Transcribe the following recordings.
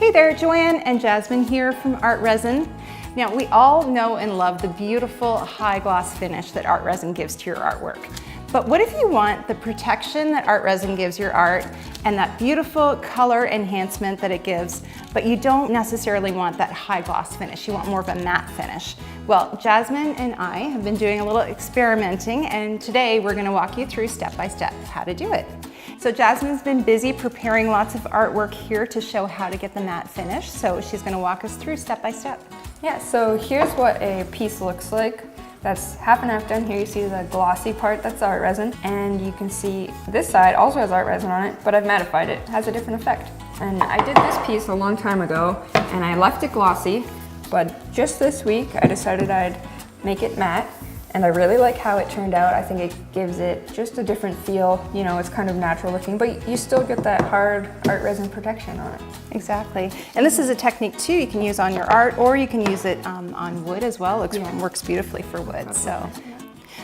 Hey there, Joanne and Jasmine here from ArtResin. Now, we all know and love the beautiful high gloss finish that ArtResin gives to your artwork. But what if you want the protection that ArtResin gives your art and that beautiful color enhancement that it gives, but you don't necessarily want that high gloss finish, you want more of a matte finish? Well, Jasmine and I have been doing a little experimenting, and today we're gonna walk you through step by step how to do it. So Jasmine's been busy preparing lots of artwork here to show how to get the matte finish, so she's gonna walk us through step by step. Yeah, so here's what a piece looks like. That's half and half done. Here you see the glossy part, that's ArtResin. And you can see this side also has ArtResin on it, but I've mattified it. It has a different effect. And I did this piece a long time ago, and I left it glossy, but just this week I decided I'd make it matte. And I really like how it turned out. I think it gives it just a different feel. You know, it's kind of natural looking, but you still get that hard ArtResin protection on it. Exactly. And this is a technique too you can use on your art, or you can use it on wood as well. It works beautifully for wood. So.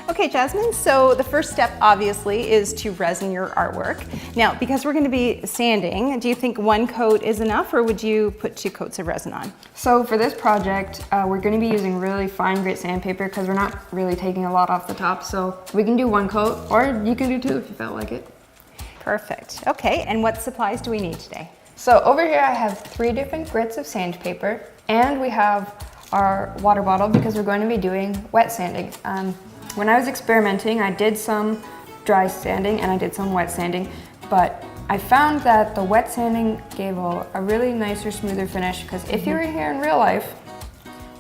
Okay, Jasmine, so the first step obviously is to resin your artwork. Now, because we're gonna be sanding, do you think one coat is enough, or would you put 2 coats of resin on? So for this project, we're gonna be using really fine grit sandpaper because we're not really taking a lot off the top. So we can do 1 coat, or you can do 2 if you felt like it. Perfect. Okay, and what supplies do we need today? So over here I have 3 different grits of sandpaper, and we have our water bottle because we're going to be doing wet sanding. When I was experimenting, I did some dry sanding and I did some wet sanding, but I found that the wet sanding gave a really nicer, smoother finish, because if you were here in real life,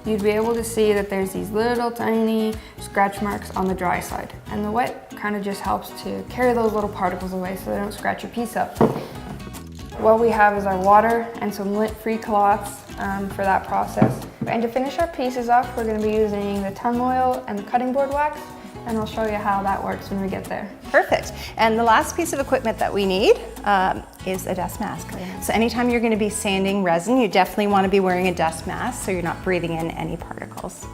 you'd be able to see that there's these little tiny scratch marks on the dry side. And the wet kind of just helps to carry those little particles away so they don't scratch your piece up. What we have is our water and some lint-free cloths for that process. And to finish our pieces off, we're going to be using the tung oil and the cutting board wax, and I'll show you how that works when we get there. Perfect. And the last piece of equipment that we need is a dust mask. So anytime you're going to be sanding resin, you definitely want to be wearing a dust mask so you're not breathing in any particles.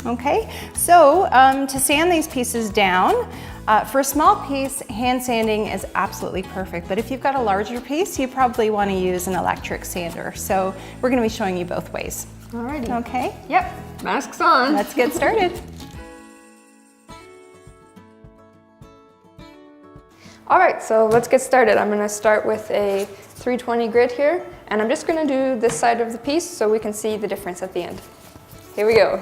Okay, so to sand these pieces down, for a small piece, hand sanding is absolutely perfect, but if you've got a larger piece, you probably want to use an electric sander. So we're going to be showing you both ways. Alrighty. Okay? Yep, masks on. Let's get started. All right, so let's get started. I'm gonna start with a 320 grit here, and I'm just gonna do this side of the piece so we can see the difference at the end. Here we go.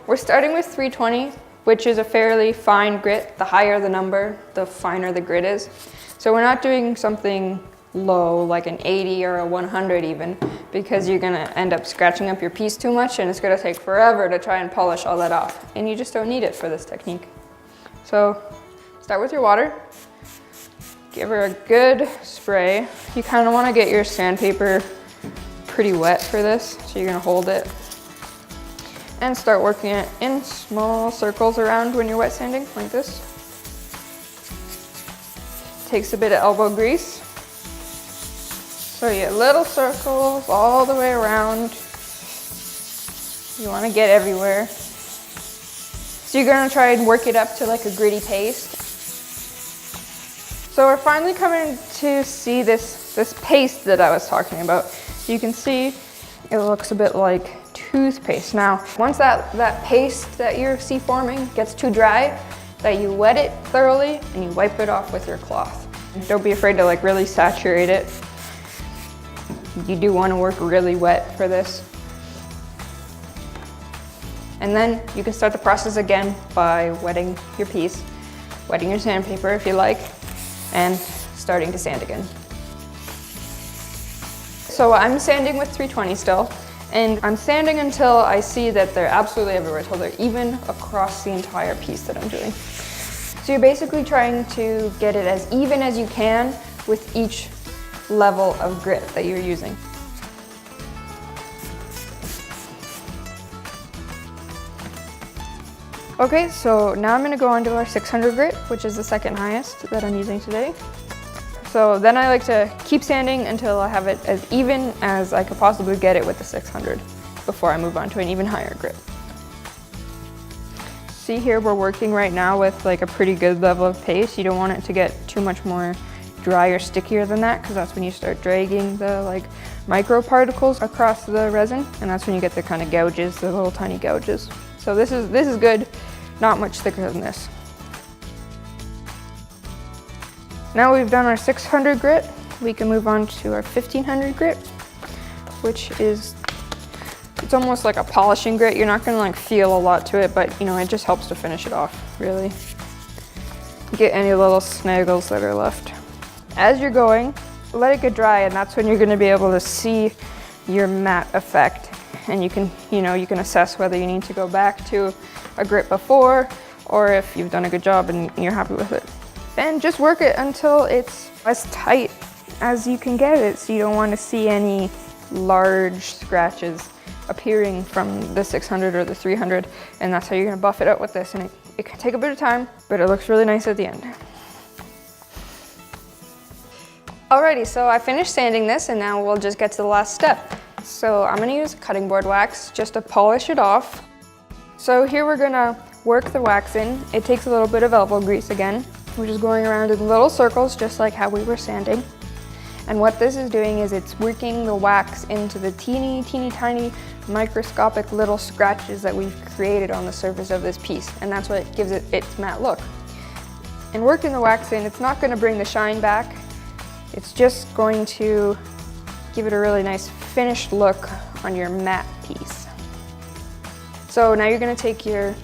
We're starting with 320, which is a fairly fine grit. The higher the number, the finer the grit is. So we're not doing something low, like an 80 or a 100 even, because you're gonna end up scratching up your piece too much, and it's gonna take forever to try and polish all that off. And you just don't need it for this technique. So, start with your water, give her a good spray. You kind of want to get your sandpaper pretty wet for this, so you're going to hold it and start working it in small circles around when you're wet sanding, like this. Takes a bit of elbow grease. So you get little circles all the way around. You want to get everywhere. So you're going to try and work it up to like a gritty paste. So we're finally coming to see this paste that I was talking about. You can see it looks a bit like toothpaste. Now, once that paste that you're forming gets too dry, that you wet it thoroughly and you wipe it off with your cloth. Don't be afraid to like really saturate it. You do want to work really wet for this. And then you can start the process again by wetting your piece, wetting your sandpaper if you like, and starting to sand again. So I'm sanding with 320 still, and I'm sanding until I see that they're absolutely everywhere, until they're even across the entire piece that I'm doing. So you're basically trying to get it as even as you can with each level of grit that you're using. Okay, so now I'm gonna go on to our 600 grit, which is the second highest that I'm using today. So then I like to keep sanding until I have it as even as I could possibly get it with the 600 before I move on to an even higher grit. See here, we're working right now with like a pretty good level of paste. You don't want it to get too much more dry or stickier than that, because that's when you start dragging the like microparticles across the resin, and that's when you get the kind of gouges, the little tiny gouges. So this is good, not much thicker than this. Now we've done our 600 grit, we can move on to our 1500 grit, which is, it's almost like a polishing grit. You're not gonna like feel a lot to it, but you know, it just helps to finish it off, really. Get any little snaggles that are left. As you're going, let it get dry, and that's when you're gonna be able to see your matte effect. And you can, you know, you can assess whether you need to go back to a grit before, or if you've done a good job and you're happy with it. And just work it until it's as tight as you can get it, so you don't want to see any large scratches appearing from the 600 or the 300, and that's how you're gonna buff it out with this. And it can take a bit of time, but it looks really nice at the end. Alrighty, so I finished sanding this, and now we'll just get to the last step. So I'm gonna use cutting board wax just to polish it off. So here we're gonna work the wax in. It takes a little bit of elbow grease again. We're just going around in little circles, just like how we were sanding. And what this is doing is it's working the wax into the teeny tiny microscopic little scratches that we've created on the surface of this piece. And that's what gives it its matte look. And working the wax in, it's not gonna bring the shine back. It's just going to give it a really nice finished look on your matte piece. So now you're gonna take your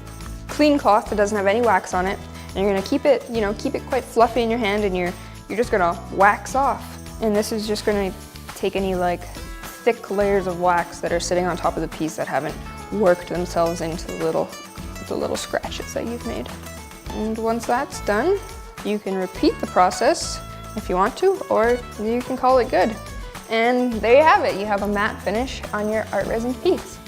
clean cloth that doesn't have any wax on it, and you're gonna keep it, you know, keep it quite fluffy in your hand, and you're just gonna wax off. And this is just gonna take any like thick layers of wax that are sitting on top of the piece that haven't worked themselves into the little scratches that you've made. And once that's done, you can repeat the process if you want to, or you can call it good. And there you have it. You have a matte finish on your ArtResin piece.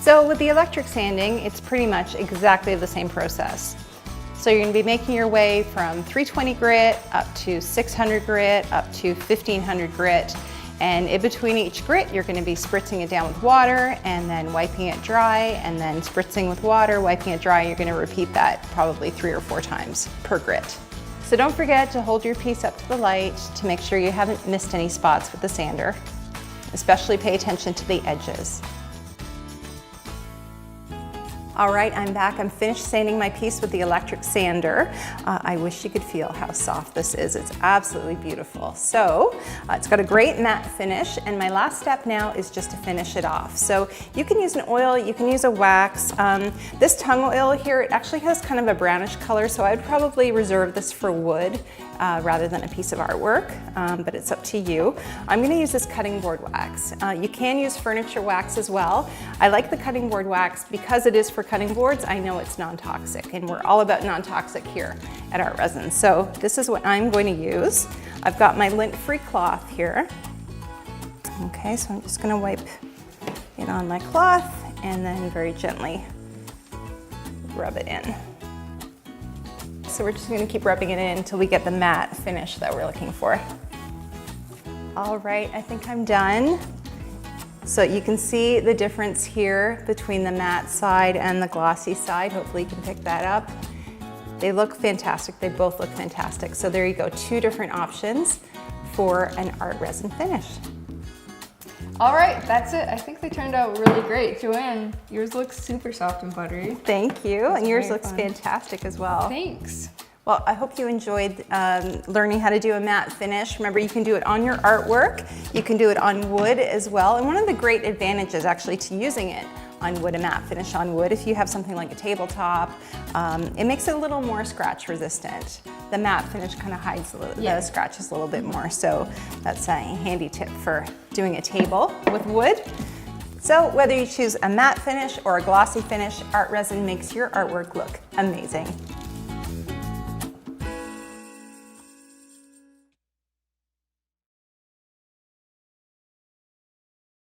So with the electric sanding, it's pretty much exactly the same process. So you're gonna be making your way from 320 grit up to 600 grit, up to 1500 grit. And in between each grit, you're gonna be spritzing it down with water and then wiping it dry, and then spritzing with water, wiping it dry. You're gonna repeat that probably 3 or 4 times per grit. So don't forget to hold your piece up to the light to make sure you haven't missed any spots with the sander. Especially pay attention to the edges. All right, I'm back. I'm finished sanding my piece with the electric sander. I wish you could feel how soft this is. It's absolutely beautiful. So it's got a great matte finish, and my last step now is just to finish it off. So you can use an oil, you can use a wax. This tung oil here, it actually has kind of a brownish color, so I'd probably reserve this for wood rather than a piece of artwork, but it's up to you. I'm gonna use this cutting board wax. You can use furniture wax as well. I like the cutting board wax because it is for cutting boards. I know it's non-toxic, and we're all about non-toxic here at ArtResin. So this is what I'm going to use. I've got my lint-free cloth here. Okay, so I'm just gonna wipe it on my cloth and then very gently rub it in. So we're just gonna keep rubbing it in until we get the matte finish that we're looking for. All right, I think I'm done. So you can see the difference here between the matte side and the glossy side. Hopefully you can pick that up. They look fantastic. They both look fantastic. So there you go, 2 different options for an ArtResin finish. All right, that's it. I think they turned out really great. Joanne, yours looks super soft and buttery. Thank you, and yours looks fantastic as well. Thanks. Well, I hope you enjoyed learning how to do a matte finish. Remember, you can do it on your artwork. You can do it on wood as well. And one of the great advantages actually to using it on wood, a matte finish on wood, if you have something like a tabletop, it makes it a little more scratch resistant. The matte finish kind of hides the scratches a little bit more. So that's a handy tip for doing a table with wood. So whether you choose a matte finish or a glossy finish, ArtResin makes your artwork look amazing.